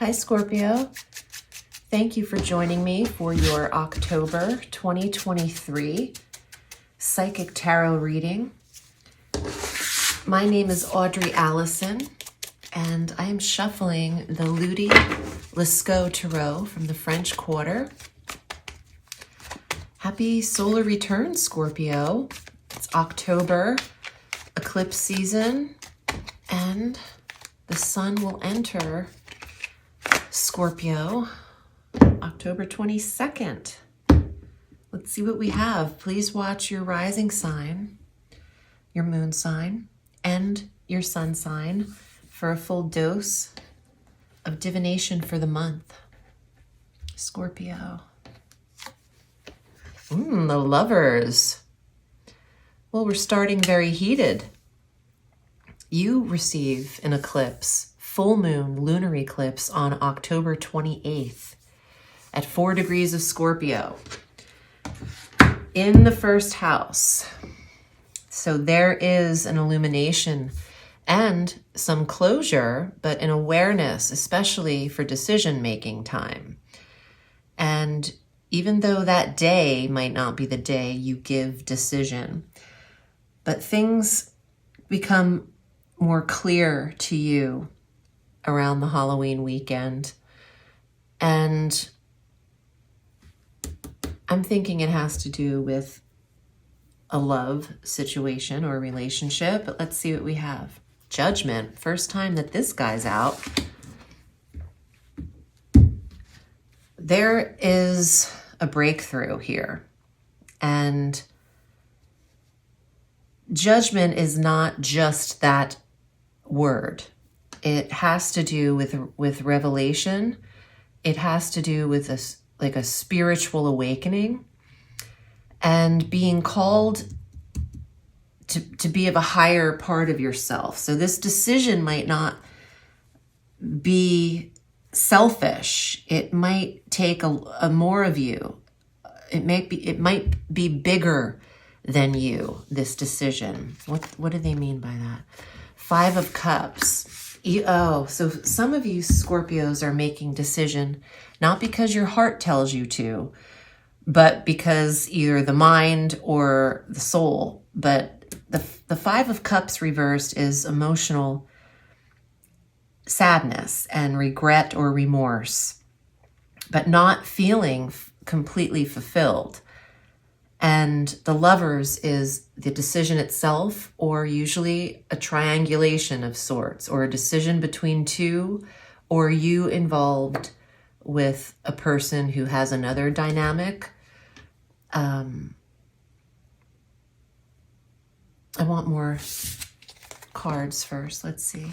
Hi, Scorpio. Thank you for joining me for your October 2023 Psychic Tarot reading. My name is Audrey Alison, and I am shuffling the Ludi Lescaut Tarot from the French Quarter. Happy solar return, Scorpio. It's October, eclipse season, and the sun will enter Scorpio October 22nd. Let's see what we have. Please watch your rising sign, your moon sign, and your sun sign for a full dose of divination for the month. Scorpio. The Lovers. Well, we're starting very heated. You receive an eclipse, full moon lunar eclipse on October 28th at 4 degrees of Scorpio in the first house. So there is an illumination and some closure, but an awareness, especially for decision-making time. And even though that day might not be the day you give decision, but things become more clear to you around the Halloween weekend. And I'm thinking it has to do with a love situation or relationship, but let's see what we have. Judgment, first time that this guy's out. There is a breakthrough here, and judgment is not just that word. It has to do with revelation. It has to do with a spiritual awakening and being called to be of a higher part of yourself. So this decision might not be selfish. It might take a more of you. It might be bigger than you, this decision. What do they mean by that? 5 of Cups. So some of you Scorpios are making decision not because your heart tells you to, but because either the mind or the soul. But the 5 of Cups reversed is emotional sadness and regret or remorse, but not feeling completely fulfilled. And the Lovers is the decision itself, or usually a triangulation of sorts, or a decision between two, or you involved with a person who has another dynamic. I want more cards first. Let's see.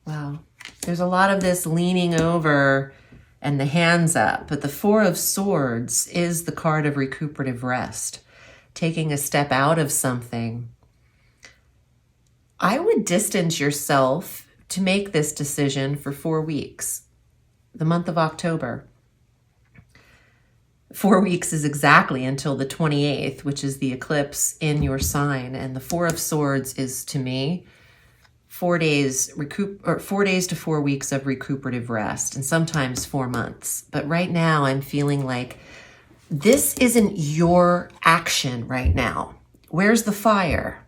Wow. There's a lot of this leaning over and the hands up, but the 4 of Swords is the card of recuperative rest, taking a step out of something. I would distance yourself to make this decision for 4 weeks, the month of October. 4 weeks is exactly until the 28th, which is the eclipse in your sign. And the 4 of Swords is, to me, 4 days 4 days to 4 weeks of recuperative rest, and sometimes 4 months. But right now I'm feeling like this isn't your action right now. Where's the fire?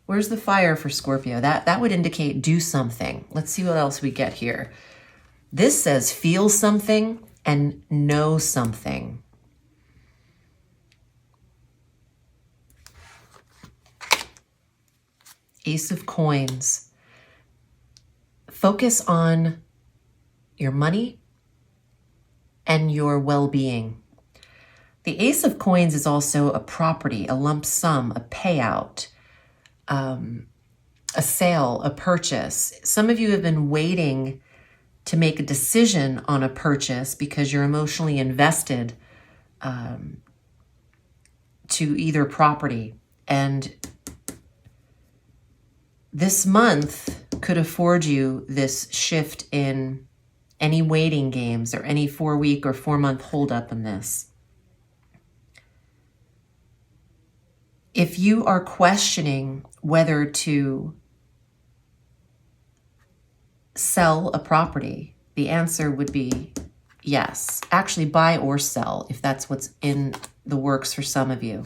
Where's the fire for Scorpio? That would indicate do something. Let's see what else we get here. This says feel something and know something. Ace of Coins. Focus on your money and your well-being. The Ace of Coins is also a property, a lump sum, a payout, a sale, a purchase. Some of you have been waiting to make a decision on a purchase because you're emotionally invested to either property. And this month could afford you this shift in any waiting games or any 4-week or 4-month holdup in this. If you are questioning whether to sell a property? The answer would be yes. Actually, buy or sell, if that's what's in the works for some of you.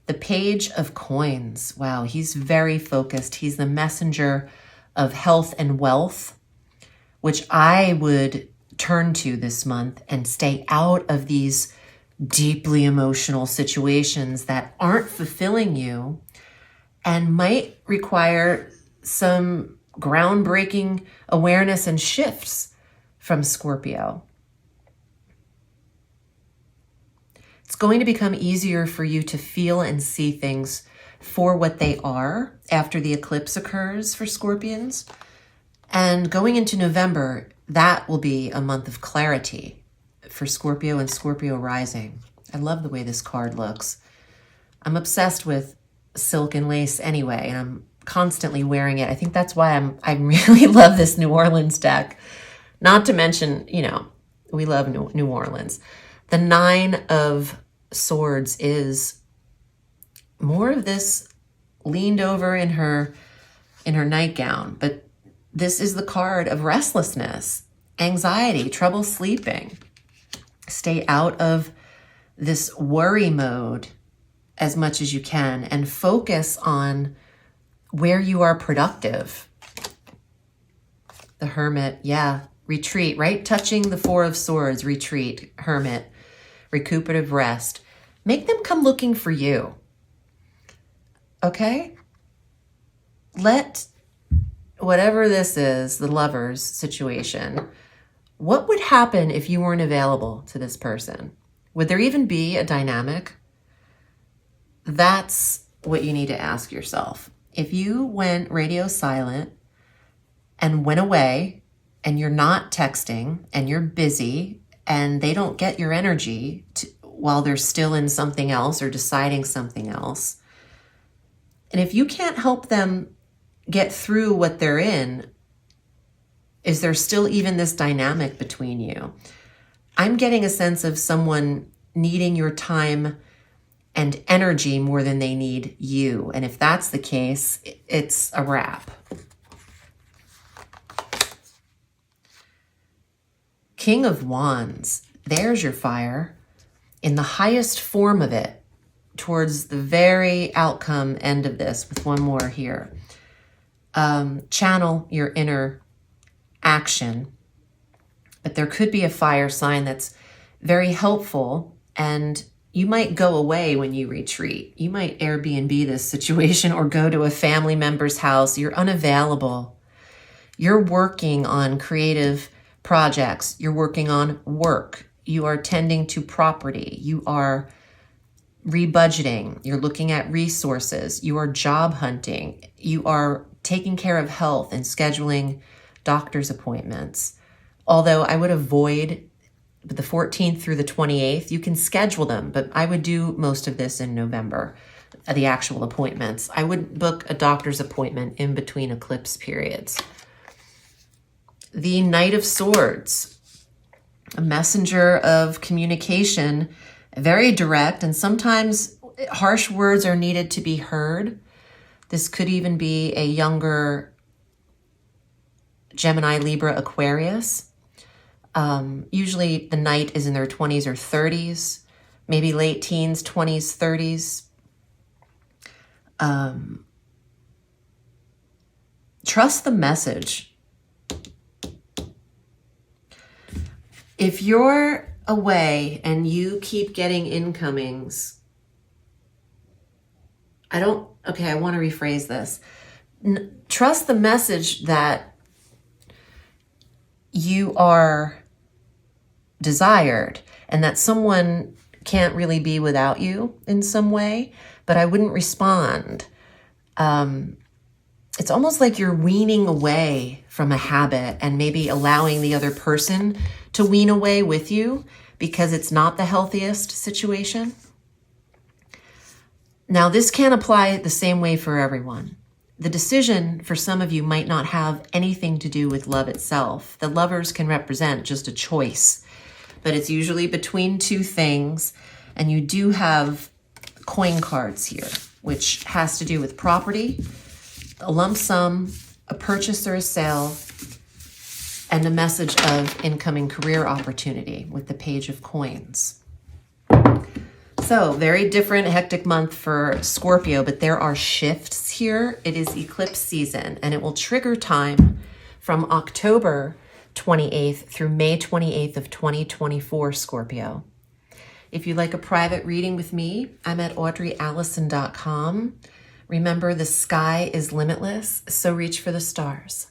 The Page of Coins. Wow, he's very focused. He's the messenger of health and wealth, which I would turn to this month and stay out of these deeply emotional situations that aren't fulfilling you and might require some groundbreaking awareness and shifts from Scorpio. It's going to become easier for you to feel and see things for what they are after the eclipse occurs for Scorpions. And going into November, that will be a month of clarity for Scorpio and Scorpio rising. I love the way this card looks. I'm obsessed with silk and lace anyway, and I'm constantly wearing it. I think that's why I really love this New Orleans deck. Not to mention, you know, we love New Orleans. The Nine of Swords is more of this leaned over in her nightgown, but this is the card of restlessness, anxiety, trouble sleeping. Stay out of this worry mode as much as you can and focus on where you are productive. The Hermit, yeah, retreat, right? Touching the Four of Swords, retreat, Hermit, recuperative rest. Make them come looking for you. Okay? Let whatever this is, the Lovers situation, what would happen if you weren't available to this person? Would there even be a dynamic? That's what you need to ask yourself. If you went radio silent and went away and you're not texting and you're busy and they don't get your energy while they're still in something else or deciding something else, and if you can't help them get through what they're in, is there still even this dynamic between you? I'm getting a sense of someone needing your time and energy more than they need you. And if that's the case, it's a wrap. King of Wands, there's your fire in the highest form of it towards the very outcome end of this with one more here. Channel your inner action, but there could be a fire sign that's very helpful, and you might go away when you retreat. You might Airbnb this situation or go to a family member's house. You're unavailable. You're working on creative projects. You're working on work. You are tending to property. You are rebudgeting. You're looking at resources. You are job hunting. You are taking care of health and scheduling doctor's appointments. Although I would avoid the 14th through the 28th. You can schedule them, but I would do most of this in November, the actual appointments. I would book a doctor's appointment in between eclipse periods. The Knight of Swords, a messenger of communication, very direct, and sometimes harsh words are needed to be heard. This could even be a younger Gemini, Libra, Aquarius. Usually the knight is in their 20s or 30s, maybe late teens, 20s, 30s. Trust the message. If you're away and you keep getting incomings, I want to rephrase this. Trust the message that you are desired and that someone can't really be without you in some way, but I wouldn't respond. It's almost like you're weaning away from a habit and maybe allowing the other person to wean away with you because it's not the healthiest situation. Now, this can't apply the same way for everyone. The decision for some of you might not have anything to do with love itself. The Lovers can represent just a choice, but it's usually between two things, and you do have coin cards here, which has to do with property, a lump sum, a purchase or a sale, and a message of incoming career opportunity with the Page of Coins. So very different, hectic month for Scorpio, but there are shifts here. It is eclipse season, and it will trigger time from October 28th through May 28th of 2024, Scorpio. If you'd like a private reading with me, I'm at audreyalison.com. Remember, the sky is limitless, so reach for the stars.